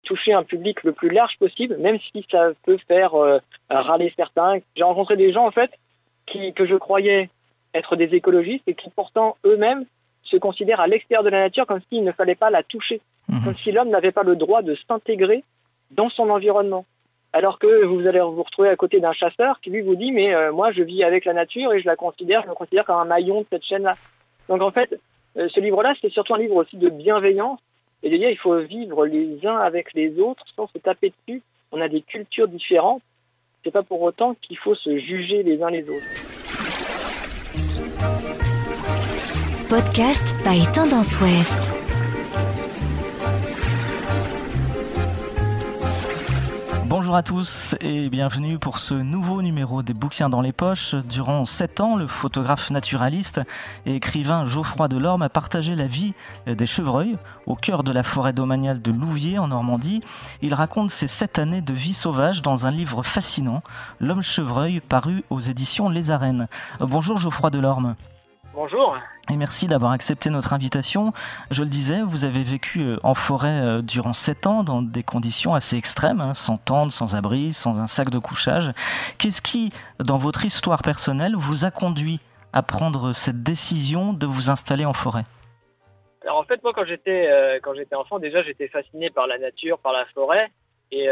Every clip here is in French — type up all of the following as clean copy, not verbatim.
toucher un public le plus large possible, même si ça peut faire râler certains. J'ai rencontré des gens en fait que je croyais être des écologistes et qui pourtant eux-mêmes se considèrent à l'extérieur de la nature comme s'il ne fallait pas la toucher, comme si l'homme n'avait pas le droit de s'intégrer dans son environnement. Alors que vous allez vous retrouver à côté d'un chasseur qui lui vous dit mais moi je vis avec la nature et je me considère comme un maillon de cette chaîne-là. Donc en fait, ce livre-là, c'est surtout un livre aussi de bienveillance et de dire il faut vivre les uns avec les autres sans se taper dessus. On a des cultures différentes. C'est pas pour autant qu'il faut se juger les uns les autres. Podcast by Tendance Ouest. Bonjour à tous et bienvenue pour ce nouveau numéro des Bouquins dans les poches. Durant 7 ans, le photographe naturaliste et écrivain Geoffroy Delorme a partagé la vie des chevreuils au cœur de la forêt domaniale de Louviers en Normandie. Il raconte ses 7 années de vie sauvage dans un livre fascinant, L'Homme Chevreuil, paru aux éditions Les Arènes. Bonjour Geoffroy Delorme. Bonjour. Et merci d'avoir accepté notre invitation. Je le disais, vous avez vécu en forêt durant 7 ans dans des conditions assez extrêmes, sans tente, sans abri, sans un sac de couchage. Qu'est-ce qui, dans votre histoire personnelle, vous a conduit à prendre cette décision de vous installer en forêt ? Alors en fait, moi quand j'étais enfant, déjà j'étais fasciné par la nature, par la forêt. Et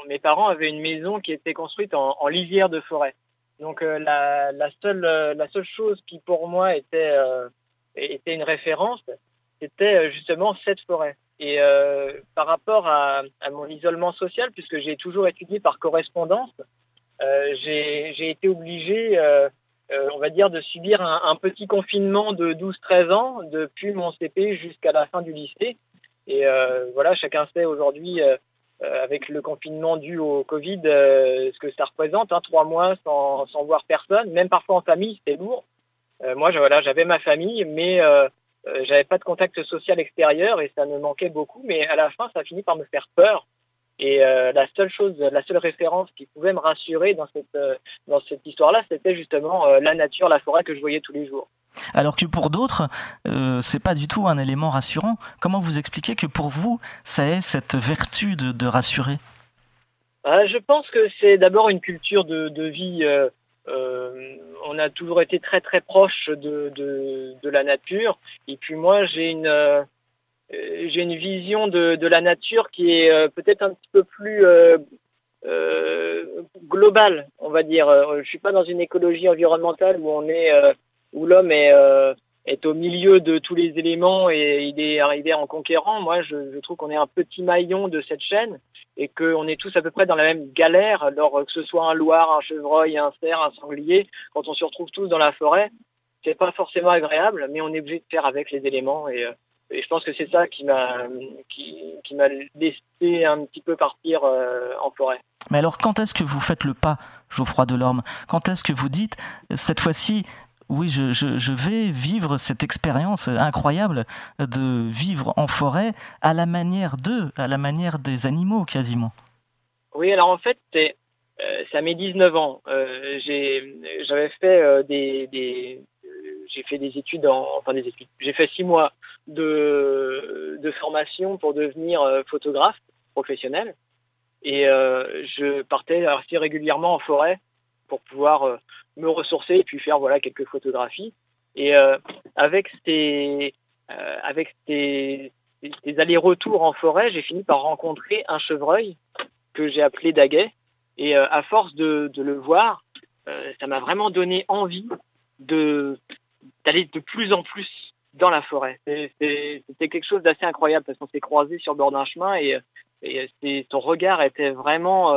mes parents avaient une maison qui était construite en lisière de forêt. Donc la seule chose qui pour moi était une référence, c'était justement cette forêt. Et par rapport à mon isolement social, puisque j'ai toujours étudié par correspondance, j'ai été obligé, on va dire, de subir un petit confinement de 12-13 ans, depuis mon CP jusqu'à la fin du lycée. Et voilà, chacun sait aujourd'hui, avec le confinement dû au Covid, ce que ça représente, 3 mois sans voir personne, même parfois en famille, c'était lourd. Moi, j'avais ma famille, mais j'avais pas de contact social extérieur et ça me manquait beaucoup. Mais à la fin, ça a fini par me faire peur. Et la seule référence qui pouvait me rassurer dans cette histoire-là, c'était justement la nature, la forêt que je voyais tous les jours. Alors que pour d'autres, c'est pas du tout un élément rassurant. Comment vous expliquez que pour vous, ça ait cette vertu de rassurer ? Je pense que c'est d'abord une culture de vie. On a toujours été très très proche de la nature. Et puis moi, j'ai une vision de la nature qui est peut-être un petit peu plus globale, on va dire. Je suis pas dans une écologie environnementale où l'homme est au milieu de tous les éléments et il est arrivé en conquérant. Moi, je trouve qu'on est un petit maillon de cette chaîne et qu'on est tous à peu près dans la même galère, alors que ce soit un loir, un chevreuil, un cerf, un sanglier. Quand on se retrouve tous dans la forêt, c'est pas forcément agréable, mais on est obligé de faire avec les éléments et je pense que c'est ça qui m'a laissé un petit peu partir en forêt. Mais alors, quand est-ce que vous faites le pas, Geoffroy Delorme ? Quand est-ce que vous dites, cette fois-ci, oui, je vais vivre cette expérience incroyable de vivre en forêt à la manière des animaux quasiment. Oui, alors en fait, ça met 19 ans. J'avais fait j'ai fait des études, j'ai fait 6 mois de formation pour devenir photographe professionnel. Et je partais assez régulièrement en forêt pour pouvoir me ressourcer et puis faire quelques photographies. Et avec ces allers-retours en forêt, j'ai fini par rencontrer un chevreuil que j'ai appelé Daguet. Et à force de le voir, ça m'a vraiment donné envie d'aller de plus en plus dans la forêt. C'était quelque chose d'assez incroyable parce qu'on s'est croisés sur le bord d'un chemin et son regard était vraiment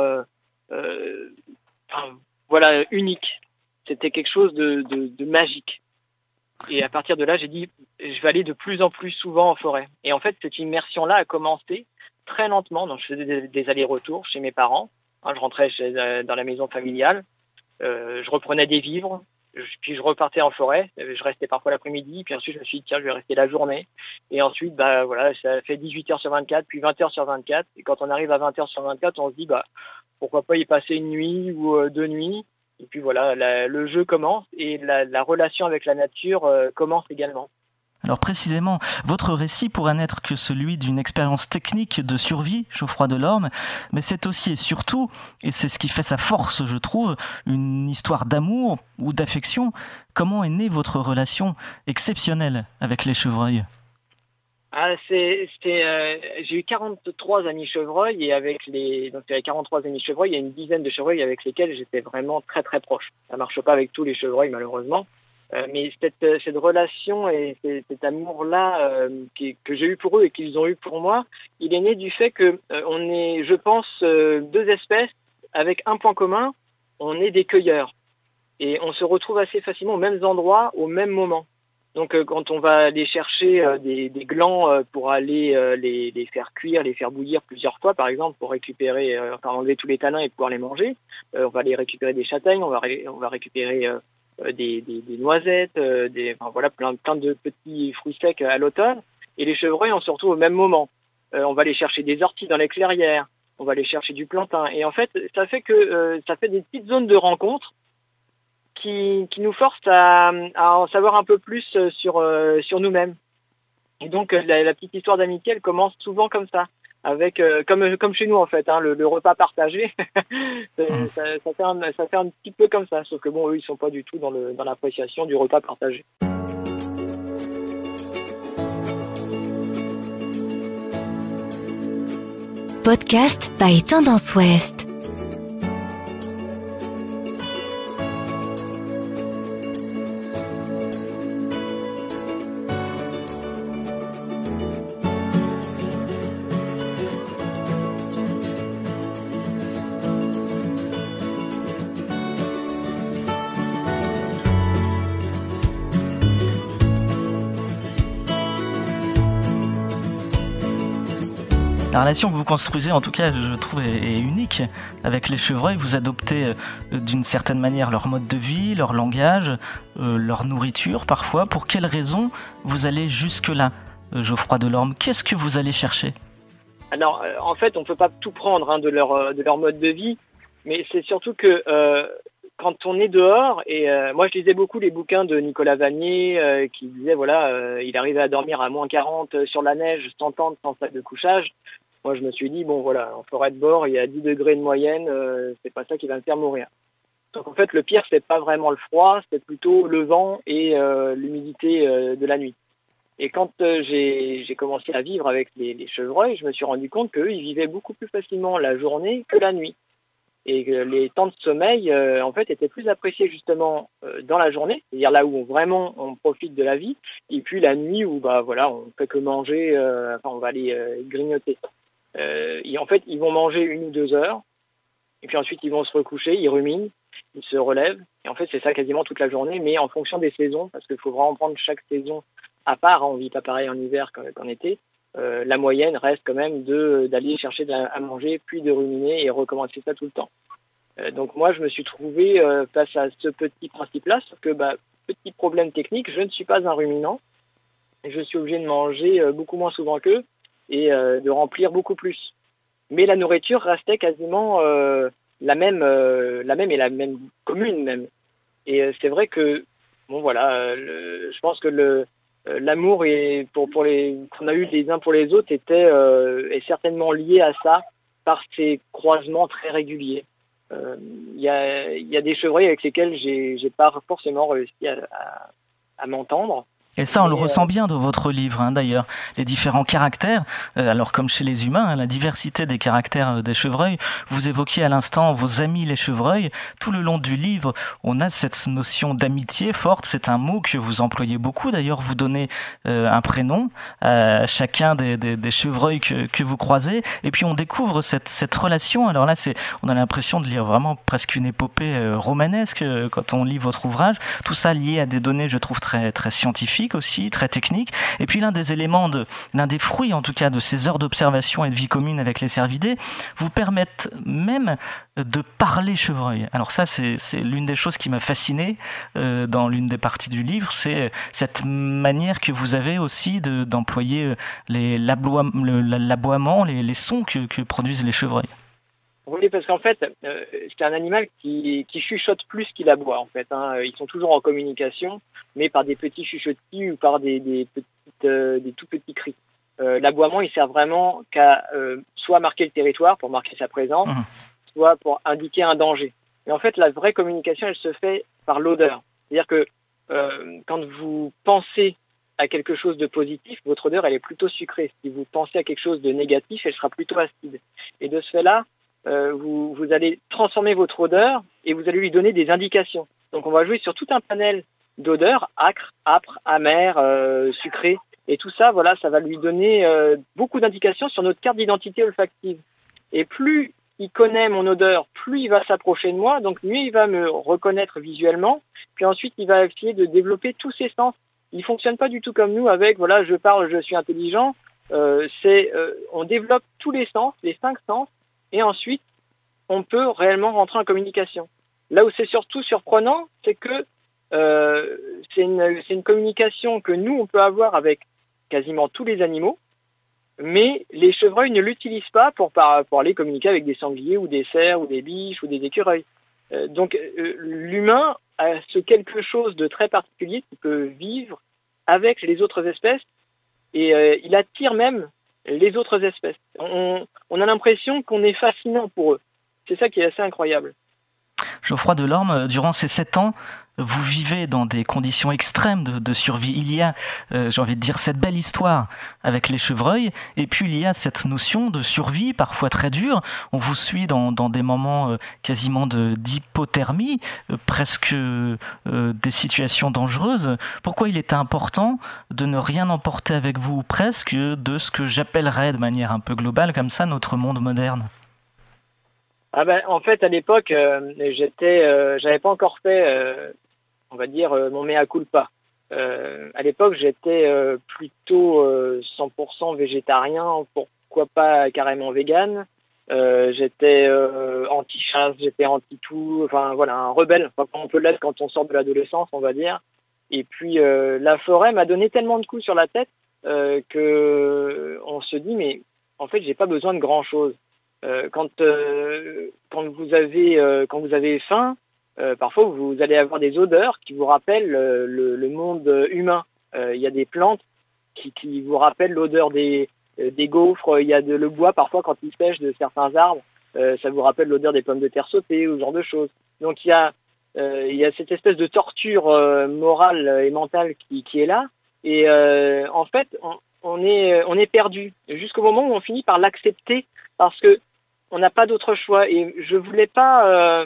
unique. C'était quelque chose de magique. Et à partir de là, j'ai dit, je vais aller de plus en plus souvent en forêt. Et en fait, cette immersion-là a commencé très lentement. Donc, je faisais des allers-retours chez mes parents. Je rentrais dans la maison familiale. Je reprenais des vivres. Puis je repartais en forêt. Je restais parfois l'après-midi. Puis ensuite, je me suis dit, tiens, je vais rester la journée. Et ensuite, ça fait 18 heures sur 24, puis 20 heures sur 24. Et quand on arrive à 20 heures sur 24, on se dit, pourquoi pas y passer une nuit ou 2 nuits. Et puis le jeu commence et la relation avec la nature commence également. Alors précisément, votre récit pourrait n'être que celui d'une expérience technique de survie, Geoffroy Delorme, mais c'est aussi et surtout, et c'est ce qui fait sa force, je trouve, une histoire d'amour ou d'affection. Comment est née votre relation exceptionnelle avec les chevreuils ? J'ai eu 43 amis chevreuils et avec les 43 amis chevreuils, il y a une dizaine de chevreuils avec lesquels j'étais vraiment très très proche. Ça marche pas avec tous les chevreuils malheureusement, mais cette relation et cet amour-là que j'ai eu pour eux et qu'ils ont eu pour moi, il est né du fait que on est, je pense, deux espèces avec un point commun, on est des cueilleurs et on se retrouve assez facilement aux mêmes endroits au même moment. Donc quand on va aller chercher des glands pour aller les faire cuire, les faire bouillir plusieurs fois par exemple pour récupérer, enlever tous les tanins et pouvoir les manger, on va aller récupérer des châtaignes, on va récupérer des noisettes, plein de petits fruits secs à l'automne. Et les chevreuils, on se retrouve au même moment. On va aller chercher des orties dans les clairières, on va aller chercher du plantain. Et en fait, ça fait des petites zones de rencontre qui nous force à en savoir un peu plus sur nous-mêmes. Et donc la petite histoire d'amitié, elle commence souvent comme ça, avec comme chez nous en fait, le repas partagé. ça fait un petit peu comme ça, sauf que bon, eux ils sont pas du tout dans l'appréciation du repas partagé. Podcast by Tendance Ouest. La relation que vous construisez, en tout cas, je trouve, est unique avec les chevreuils. Vous adoptez d'une certaine manière leur mode de vie, leur langage, leur nourriture parfois. Pour quelles raisons vous allez jusque-là, Geoffroy Delorme ? Qu'est-ce que vous allez chercher ? Alors, en fait, on ne peut pas tout prendre de leur mode de vie, mais c'est surtout que quand on est dehors, et moi je lisais beaucoup les bouquins de Nicolas Vanier qui disait il arrivait à dormir à moins 40 sur la neige, sans tente, sans sac de couchage. Moi je me suis dit, en forêt de bord, il y a 10 degrés de moyenne, c'est pas ça qui va me faire mourir. Donc en fait le pire c'est pas vraiment le froid, c'est plutôt le vent et l'humidité de la nuit. Et quand j'ai commencé à vivre avec les chevreuils, je me suis rendu compte qu'eux ils vivaient beaucoup plus facilement la journée que la nuit. Et que les temps de sommeil, en fait, étaient plus appréciés justement dans la journée, c'est-à-dire là où vraiment on profite de la vie, et puis la nuit où on fait que manger, on va aller grignoter. Et en fait, ils vont manger 1 ou 2 heures, et puis ensuite ils vont se recoucher, ils ruminent, ils se relèvent, et en fait c'est ça quasiment toute la journée, mais en fonction des saisons, parce qu'il faut vraiment prendre chaque saison à part, on vit pas pareil en hiver qu'en été. La moyenne reste quand même d'aller chercher à manger, puis de ruminer et recommencer ça tout le temps. Donc moi, je me suis trouvé face à ce petit principe-là, sauf que petit problème technique, je ne suis pas un ruminant. Je suis obligé de manger beaucoup moins souvent qu'eux et de remplir beaucoup plus. Mais la nourriture restait quasiment la même et la même commune même. Et c'est vrai que je pense que l'amour qu'on a eu les uns pour les autres est certainement lié à ça par ces croisements très réguliers. Il y a des chevreuils avec lesquels j'ai pas forcément réussi à m'entendre. Et ça, on le ressent bien dans votre livre, d'ailleurs. Les différents caractères, alors comme chez les humains, la diversité des caractères des chevreuils. Vous évoquiez à l'instant vos amis les chevreuils. Tout le long du livre, on a cette notion d'amitié forte. C'est un mot que vous employez beaucoup. D'ailleurs, vous donnez un prénom à chacun des chevreuils que vous croisez. Et puis, on découvre cette relation. Alors là, on a l'impression de lire vraiment presque une épopée romanesque quand on lit votre ouvrage. Tout ça lié à des données, je trouve, très, très scientifiques aussi, très technique. Et puis l'un des fruits en tout cas de ces heures d'observation et de vie commune avec les cervidés vous permettent même de parler chevreuil. Alors ça, c'est l'une des choses qui m'a fasciné dans l'une des parties du livre, c'est cette manière que vous avez aussi d'employer l'aboiement, les sons que produisent les chevreuils. Oui, parce qu'en fait, c'est un animal qui chuchote plus qu'il aboie, en fait. Ils sont toujours en communication, mais par des petits chuchotis ou par des des tout petits cris. L'aboiement, il sert vraiment qu'à soit marquer le territoire pour marquer sa présence, soit pour indiquer un danger. Mais en fait, la vraie communication, elle se fait par l'odeur. C'est-à-dire que quand vous pensez à quelque chose de positif, votre odeur, elle est plutôt sucrée. Si vous pensez à quelque chose de négatif, elle sera plutôt acide. Et de ce fait-là, vous allez transformer votre odeur et vous allez lui donner des indications. Donc, on va jouer sur tout un panel d'odeurs, acre, âpre, amer, sucré. Et tout ça, voilà, ça va lui donner beaucoup d'indications sur notre carte d'identité olfactive. Et plus il connaît mon odeur, plus il va s'approcher de moi, donc mieux il va me reconnaître visuellement. Puis ensuite, il va essayer de développer tous ses sens. Il fonctionne pas du tout comme nous avec, voilà, je parle, je suis intelligent. On développe tous les sens, les 5 sens, et ensuite, on peut réellement rentrer en communication. Là où c'est surtout surprenant, c'est que c'est une communication que nous, on peut avoir avec quasiment tous les animaux, mais les chevreuils ne l'utilisent pas pour aller communiquer avec des sangliers ou des cerfs ou des biches ou des écureuils. Donc l'humain a ce quelque chose de très particulier qui peut vivre avec les autres espèces et il attire même les autres espèces. On a l'impression qu'on est fascinant pour eux. C'est ça qui est assez incroyable. Geoffroy Delorme, durant ces 7 ans, vous vivez dans des conditions extrêmes de survie. Il y a, j'ai envie de dire, cette belle histoire avec les chevreuils, et puis il y a cette notion de survie, parfois très dure. On vous suit dans des moments quasiment d'hypothermie, presque des situations dangereuses. Pourquoi il est important de ne rien emporter avec vous, presque, de ce que j'appellerais de manière un peu globale, comme ça, notre monde moderne ? En fait, à l'époque, j'avais pas encore fait, on va dire, mon mea culpa. À l'époque, j'étais plutôt 100% végétarien, pourquoi pas carrément vegan. J'étais anti-chasse, j'étais anti-tout, enfin voilà, un rebelle, enfin, comme on peut l'être quand on sort de l'adolescence, on va dire. Et puis, la forêt m'a donné tellement de coups sur la tête que on se dit, mais en fait, j'ai pas besoin de grand-chose. Quand vous avez faim, parfois vous allez avoir des odeurs qui vous rappellent le monde humain. Il y a des plantes qui vous rappellent l'odeur des gaufres. Il y a le bois parfois quand il sèche de certains arbres, ça vous rappelle l'odeur des pommes de terre sautées ou ce genre de choses. Donc il y a cette espèce de torture morale et mentale qui est là. Et en fait, on est perdu jusqu'au moment où on finit par l'accepter parce que on n'a pas d'autre choix. Et je voulais pas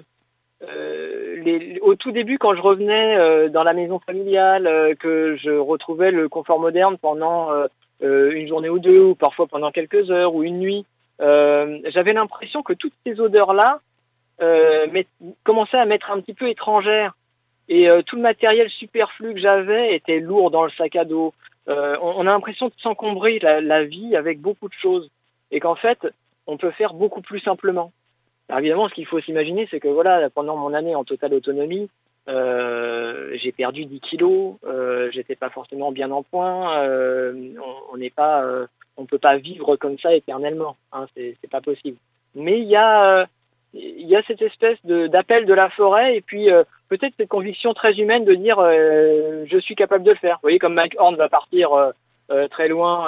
au tout début, quand je revenais dans la maison familiale, que je retrouvais le confort moderne pendant une journée ou deux, ou parfois pendant quelques heures ou une nuit, j'avais l'impression que toutes ces odeurs-là commençaient à m'être un petit peu étrangères. Et tout le matériel superflu que j'avais était lourd dans le sac à dos. On a l'impression de s'encombrer la vie avec beaucoup de choses. Et qu'en fait, on peut faire beaucoup plus simplement. Alors évidemment, ce qu'il faut s'imaginer, c'est que voilà, pendant mon année en totale autonomie, j'ai perdu 10 kilos, j'étais pas forcément bien en point, on peut pas vivre comme ça éternellement, hein, c'est pas possible. Mais il y a cette espèce d'appel de la forêt et puis peut-être cette conviction très humaine de dire je suis capable de le faire. Vous voyez, comme Mike Horn va partir très loin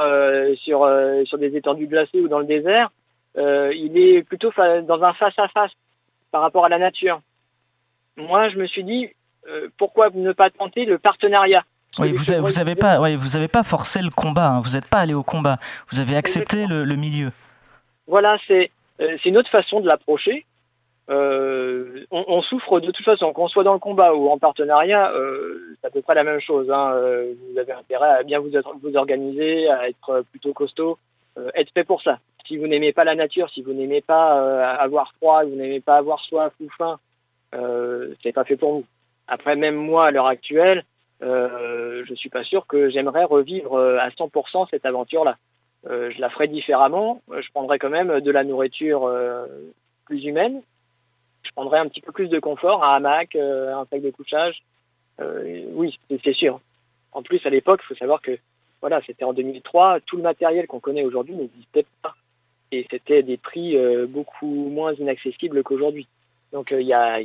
sur des étendues glacées ou dans le désert. Il est plutôt dans un face-à-face par rapport à la nature. Moi, je me suis dit, pourquoi ne pas tenter le partenariat ? Oui, vous avez pas forcé le combat, hein, vous n'êtes pas allé au combat, vous avez accepté le milieu. Voilà, c'est une autre façon de l'approcher. On souffre de toute façon, qu'on soit dans le combat ou en partenariat, c'est à peu près la même chose. Hein. Vous avez intérêt à bien vous organiser, à être plutôt costaud, être fait pour ça. Si vous n'aimez pas la nature, si vous n'aimez pas avoir froid, vous n'aimez pas avoir soif ou faim, c'est pas fait pour vous. Après, même moi, à l'heure actuelle, je suis pas sûr que j'aimerais revivre à 100% cette aventure-là. Je la ferais différemment. Je prendrais quand même de la nourriture plus humaine. Je prendrais un petit peu plus de confort, un hamac, un sac de couchage. Oui, c'est sûr. En plus, à l'époque, il faut savoir que voilà, c'était en 2003, tout le matériel qu'on connaît aujourd'hui n'existait pas. Et c'était des prix beaucoup moins inaccessibles qu'aujourd'hui. Donc il y a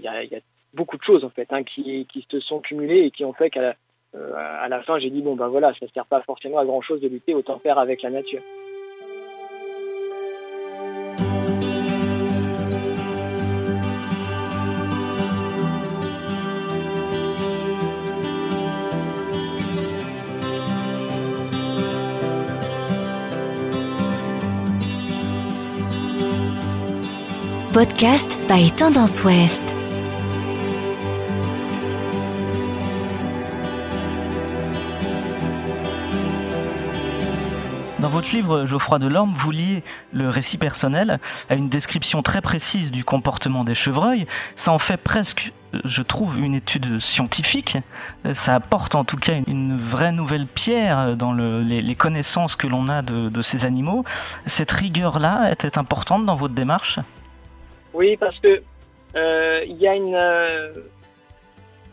beaucoup de choses en fait qui se sont cumulées et qui ont fait qu'à à la fin, j'ai dit bon, ben voilà, ça sert pas forcément à grand chose de lutter, autant faire avec la nature. Podcast by Tendance Ouest. Dans votre livre Geoffroy Delorme, vous liez le récit personnel à une description très précise du comportement des chevreuils. Ça en fait presque, je trouve, une étude scientifique. Ça apporte en tout cas une vraie nouvelle pierre dans les connaissances que l'on a de ces animaux. Cette rigueur-là était importante dans votre démarche ? Oui, parce que il y a une...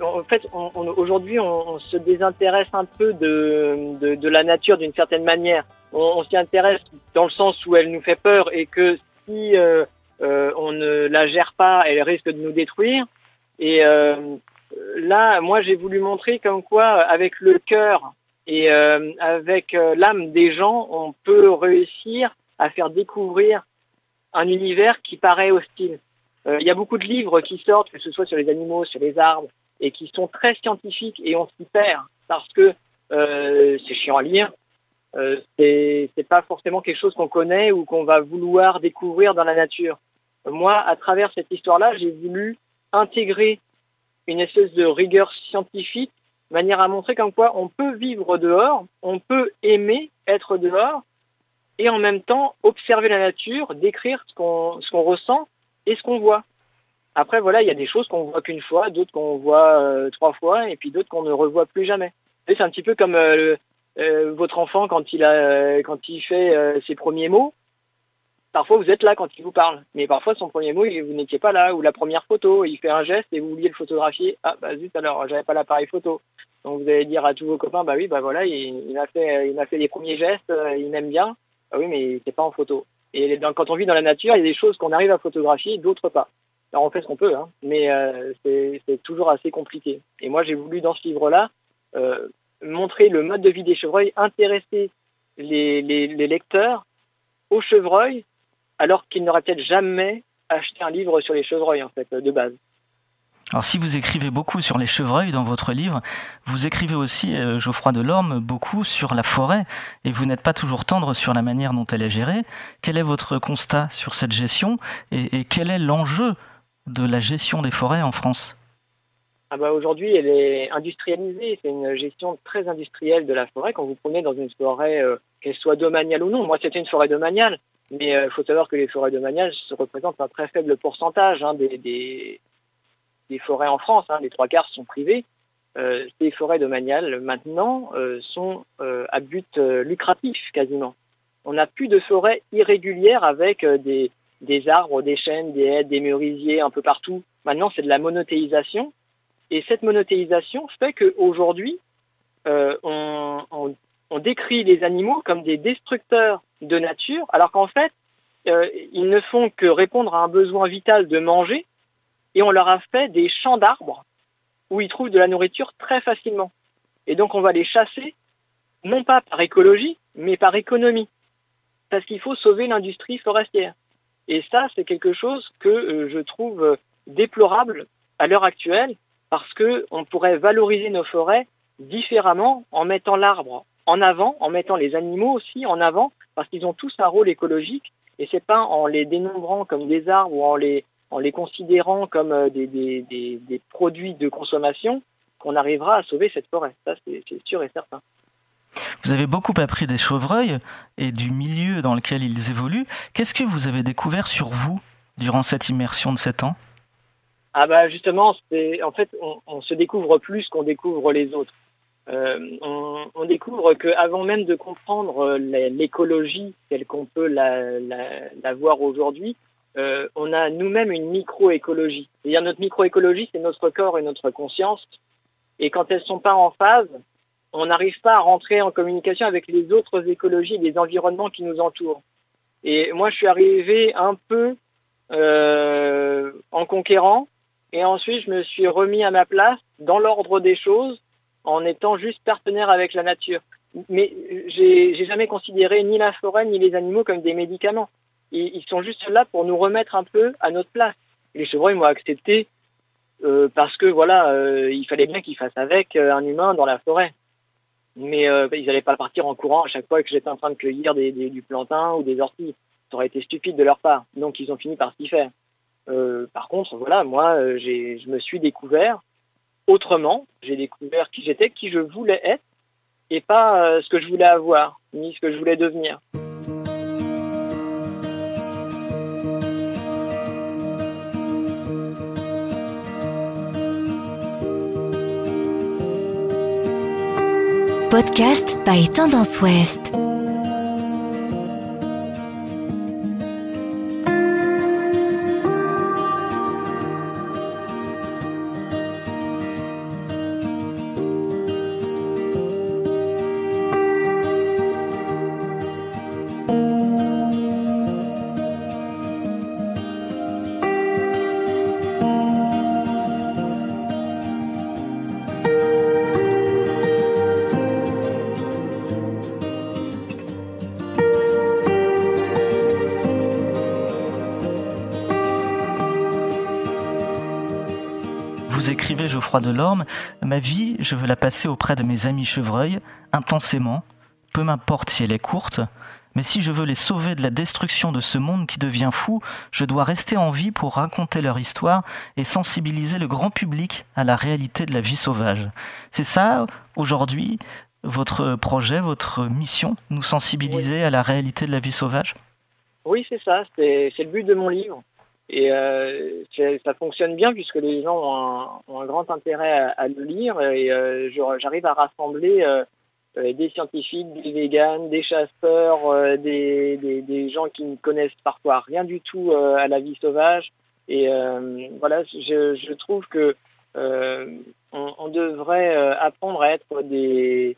en fait, aujourd'hui, on se désintéresse un peu de la nature d'une certaine manière. On s'y intéresse dans le sens où elle nous fait peur et que si on ne la gère pas, elle risque de nous détruire. Et là, moi, j'ai voulu montrer comme quoi, avec le cœur et avec l'âme des gens, on peut réussir à faire découvrir un univers qui paraît hostile. Il y a beaucoup de livres qui sortent, que ce soit sur les animaux, sur les arbres, et qui sont très scientifiques, et on s'y perd parce que c'est chiant à lire. C'est pas forcément quelque chose qu'on connaît ou qu'on va vouloir découvrir dans la nature. Moi, à travers cette histoire-là, j'ai voulu intégrer une espèce de rigueur scientifique, de manière à montrer comme quoi on peut vivre dehors, on peut aimer être dehors, et en même temps observer la nature, décrire ce qu'on ressent et ce qu'on voit. Après, voilà, il y a des choses qu'on voit qu'une fois, d'autres qu'on voit 3 fois, et puis d'autres qu'on ne revoit plus jamais. Et c'est un petit peu comme votre enfant quand il fait ses premiers mots. Parfois, vous êtes là quand il vous parle, mais parfois, son premier mot, vous n'étiez pas là, ou la première photo, il fait un geste et vous vouliez le photographier. Ah, bah zut, alors, j'avais pas l'appareil photo. Donc, vous allez dire à tous vos copains, bah oui, bah voilà, il m'a fait les premiers gestes, il m'aime bien. Ah oui, mais c'est pas en photo. Et quand on vit dans la nature, il y a des choses qu'on arrive à photographier, d'autres pas. Alors, on fait ce qu'on peut, hein, mais c'est toujours assez compliqué. Et moi, j'ai voulu, dans ce livre-là, montrer le mode de vie des chevreuils, intéresser les lecteurs aux chevreuils, alors qu'ils n'auraient peut-être jamais acheté un livre sur les chevreuils, en fait, de base. Alors si vous écrivez beaucoup sur les chevreuils dans votre livre, vous écrivez aussi, Geoffroy Delorme, beaucoup sur la forêt, et vous n'êtes pas toujours tendre sur la manière dont elle est gérée. Quel est votre constat sur cette gestion, et quel est l'enjeu de la gestion des forêts en France ? Ah bah aujourd'hui, elle est industrialisée. C'est une gestion très industrielle de la forêt. Quand vous prenez dans une forêt, qu'elle soit domaniale ou non, moi c'était une forêt domaniale, mais il faut savoir que les forêts domaniales représentent un très faible pourcentage des forêts en France. Les 3/4 sont privées. Ces forêts domaniales maintenant sont à but lucratif quasiment. On n'a plus de forêts irrégulières avec des arbres, des chênes, des haies, des merisiers un peu partout. Maintenant, c'est de la monothéisation. Et cette monothéisation fait qu'aujourd'hui, on décrit les animaux comme des destructeurs de nature, alors qu'en fait, ils ne font que répondre à un besoin vital de manger, et on leur a fait des champs d'arbres où ils trouvent de la nourriture très facilement. Et donc, on va les chasser, non pas par écologie, mais par économie, parce qu'il faut sauver l'industrie forestière. Et ça, c'est quelque chose que je trouve déplorable à l'heure actuelle, parce qu'on pourrait valoriser nos forêts différemment en mettant l'arbre en avant, en mettant les animaux aussi en avant, parce qu'ils ont tous un rôle écologique, et c'est pas en les dénombrant comme des arbres ou en les considérant comme des produits de consommation qu'on arrivera à sauver cette forêt. Ça, c'est sûr et certain. Vous avez beaucoup appris des chevreuils et du milieu dans lequel ils évoluent. Qu'est-ce que vous avez découvert sur vous durant cette immersion de 7 ans ? Ah bah justement, en fait, on se découvre plus qu'on découvre les autres. On découvre qu'avant même de comprendre l'écologie telle qu'on peut la voir aujourd'hui, on a nous-mêmes une microécologie. C'est-à-dire notre microécologie, c'est notre corps et notre conscience. Et quand elles ne sont pas en phase, on n'arrive pas à rentrer en communication avec les autres écologies et les environnements qui nous entourent. Et moi, je suis arrivé un peu en conquérant, et ensuite je me suis remis à ma place dans l'ordre des choses en étant juste partenaire avec la nature. Mais j'ai jamais considéré ni la forêt ni les animaux comme des médicaments. Ils sont juste là pour nous remettre un peu à notre place. Les chevreuils m'ont accepté parce que voilà, il fallait bien qu'ils fassent avec un humain dans la forêt. Mais ils n'allaient pas partir en courant à chaque fois que j'étais en train de cueillir du plantain ou des orties. Ça aurait été stupide de leur part. Donc ils ont fini par s'y faire. Par contre, voilà, moi, je me suis découvert autrement. J'ai découvert qui j'étais, qui je voulais être, et pas ce que je voulais avoir, ni ce que je voulais devenir. Podcast by Tendance Ouest. Vous écrivez, Geoffroy Delorme, « Ma vie, je veux la passer auprès de mes amis chevreuils, intensément, peu m'importe si elle est courte, mais si je veux les sauver de la destruction de ce monde qui devient fou, je dois rester en vie pour raconter leur histoire et sensibiliser le grand public à la réalité de la vie sauvage. » C'est ça, aujourd'hui, votre projet, votre mission, nous sensibiliser à la réalité de la vie sauvage ? Oui, c'est ça, c'est le but de mon livre. Et ça fonctionne bien puisque les gens ont un grand intérêt à le lire et j'arrive à rassembler des scientifiques, des véganes, des chasseurs, des gens qui ne connaissent parfois rien du tout à la vie sauvage. Et voilà, je trouve que on devrait apprendre à être des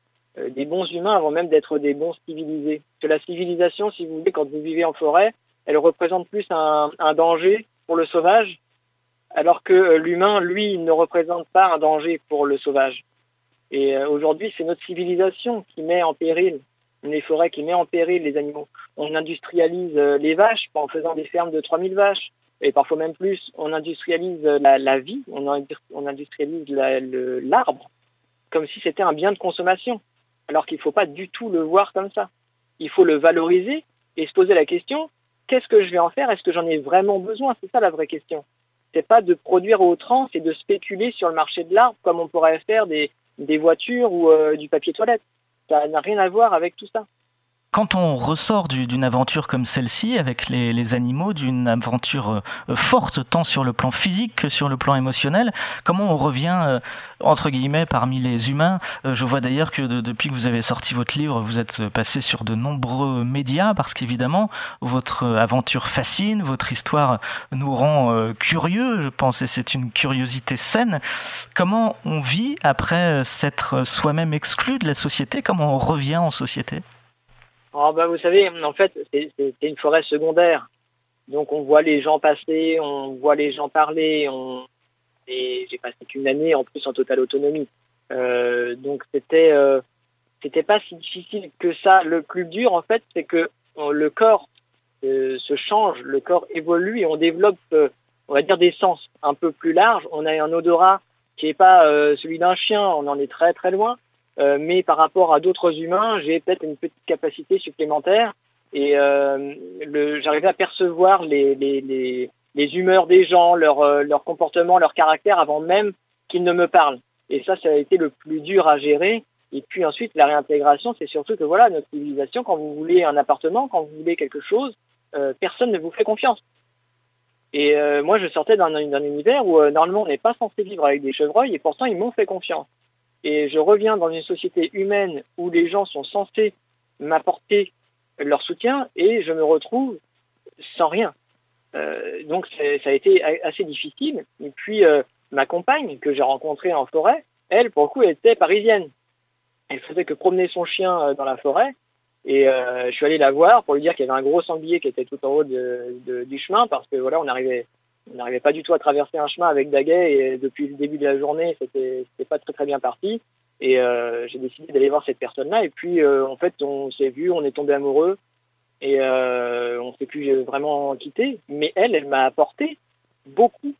bons humains avant même d'être des bons civilisés. Que la civilisation, si vous voulez, quand vous vivez en forêt, elle représente plus un danger pour le sauvage, alors que l'humain, lui, ne représente pas un danger pour le sauvage. Et aujourd'hui, c'est notre civilisation qui met en péril les forêts, qui met en péril les animaux. On industrialise les vaches en faisant des fermes de 3000 vaches, et parfois même plus. On industrialise la vie, on industrialise l'arbre, comme si c'était un bien de consommation, alors qu'il ne faut pas du tout le voir comme ça. Il faut le valoriser et se poser la question, qu'est-ce que je vais en faire? Est-ce que j'en ai vraiment besoin? C'est ça la vraie question. C'est pas de produire à outrance et de spéculer sur le marché de l'arbre comme on pourrait faire des voitures ou du papier toilette. Ça n'a rien à voir avec tout ça. Quand on ressort d'une aventure comme celle-ci, avec les animaux, d'une aventure forte, tant sur le plan physique que sur le plan émotionnel, comment on revient, entre guillemets, parmi les humains? Je vois d'ailleurs que depuis que vous avez sorti votre livre, vous êtes passé sur de nombreux médias, parce qu'évidemment, votre aventure fascine, votre histoire nous rend curieux, je pense, et c'est une curiosité saine. Comment on vit après s'être soi-même exclu de la société? Comment on revient en société? Oh, vous savez, en fait, c'est une forêt secondaire. Donc on voit les gens passer, on voit les gens parler. Et j'ai passé qu'une année en plus en totale autonomie. Donc c'était pas si difficile que ça. Le plus dur, en fait, c'est que le corps se change, le corps évolue et on développe, on va dire, des sens un peu plus larges. On a un odorat qui n'est pas celui d'un chien, on en est très très loin. Mais par rapport à d'autres humains, j'ai peut-être une petite capacité supplémentaire et j'arrivais à percevoir les humeurs des gens, leur comportement, leur caractère avant même qu'ils ne me parlent. Et ça a été le plus dur à gérer. Et puis ensuite, la réintégration, c'est surtout que voilà, notre civilisation, quand vous voulez un appartement, quand vous voulez quelque chose, personne ne vous fait confiance. Et moi, je sortais d'un univers où normalement, on n'est pas censé vivre avec des chevreuils et pourtant, ils m'ont fait confiance. Et je reviens dans une société humaine où les gens sont censés m'apporter leur soutien et je me retrouve sans rien. Donc ça a été assez difficile. Et puis ma compagne que j'ai rencontrée en forêt, elle, pour le coup, elle était parisienne. Elle faisait que promener son chien dans la forêt. Et je suis allé la voir pour lui dire qu'il y avait un gros sanglier qui était tout en haut du chemin parce que voilà, on n'arrivait pas du tout à traverser un chemin avec Daguet et depuis le début de la journée, c'était pas très très bien parti. Et j'ai décidé d'aller voir cette personne-là. Et puis, en fait, on s'est vu, on est tombé amoureux. Et on ne s'est plus vraiment quitté. Mais elle m'a apporté beaucoup.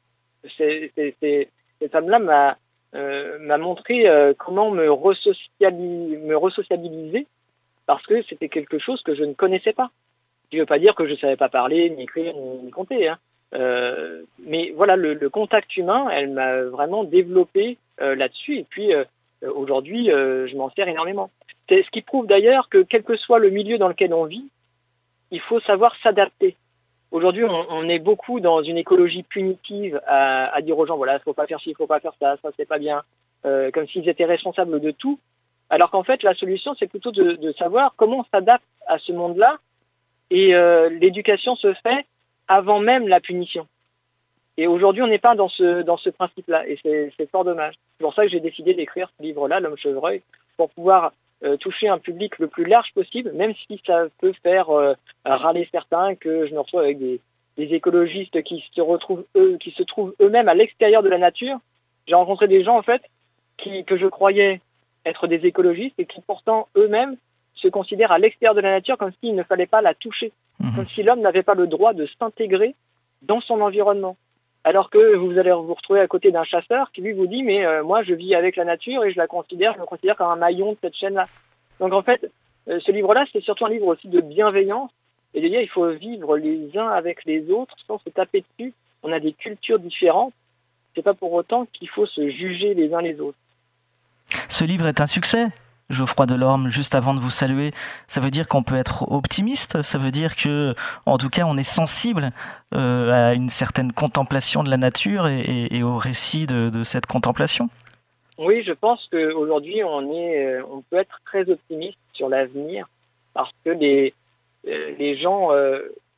Cette femme-là m'a montré comment me resociabiliser, parce que c'était quelque chose que je ne connaissais pas. Ce qui ne veut pas dire que je ne savais pas parler, ni écrire, ni compter. Hein. Mais voilà, le contact humain, elle m'a vraiment développé là-dessus. Et puis, aujourd'hui, je m'en sers énormément. C'est ce qui prouve d'ailleurs que quel que soit le milieu dans lequel on vit, il faut savoir s'adapter. Aujourd'hui, on est beaucoup dans une écologie punitive à dire aux gens, voilà, il ne faut pas faire ci, il ne faut pas faire ça c'est pas bien, comme s'ils étaient responsables de tout. Alors qu'en fait, la solution, c'est plutôt de savoir comment on s'adapte à ce monde-là. Et l'éducation se fait avant même la punition. Et aujourd'hui, on n'est pas dans ce principe-là. Et c'est fort dommage. C'est pour ça que j'ai décidé d'écrire ce livre-là, L'Homme Chevreuil, pour pouvoir toucher un public le plus large possible, même si ça peut faire râler certains, que je me retrouve avec des écologistes qui se trouvent eux-mêmes à l'extérieur de la nature. J'ai rencontré des gens, en fait, que je croyais être des écologistes et qui pourtant eux-mêmes se considèrent à l'extérieur de la nature comme s'il ne fallait pas la toucher, comme si l'homme n'avait pas le droit de s'intégrer dans son environnement. Alors que vous allez vous retrouver à côté d'un chasseur qui lui vous dit mais moi je vis avec la nature et je me considère comme un maillon de cette chaîne-là. Donc en fait, ce livre-là, c'est surtout un livre aussi de bienveillance et de dire il faut vivre les uns avec les autres sans se taper dessus. On a des cultures différentes. C'est pas pour autant qu'il faut se juger les uns les autres. Ce livre est un succès, Geoffroy Delorme. Juste avant de vous saluer, ça veut dire qu'on peut être optimiste, ça veut dire que, en tout cas, on est sensible à une certaine contemplation de la nature et au récit de cette contemplation. Oui, je pense qu'aujourd'hui, on peut être très optimiste sur l'avenir parce que les gens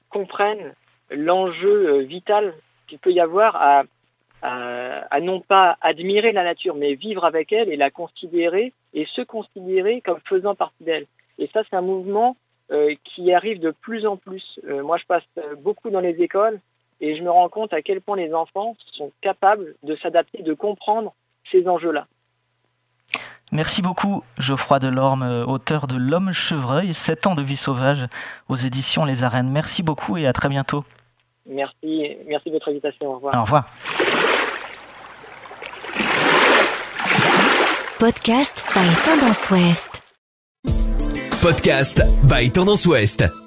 comprennent l'enjeu vital qu'il peut y avoir à non pas admirer la nature, mais vivre avec elle et la considérer et se considérer comme faisant partie d'elle. Et ça, c'est un mouvement qui arrive de plus en plus. Moi, je passe beaucoup dans les écoles et je me rends compte à quel point les enfants sont capables de s'adapter, de comprendre ces enjeux-là. Merci beaucoup, Geoffroy Delorme, auteur de L'Homme Chevreuil, 7 ans de vie sauvage aux éditions Les Arènes. Merci beaucoup et à très bientôt. Merci de votre invitation. Au revoir. Au revoir. Podcast by Tendance Ouest. Podcast by Tendance Ouest.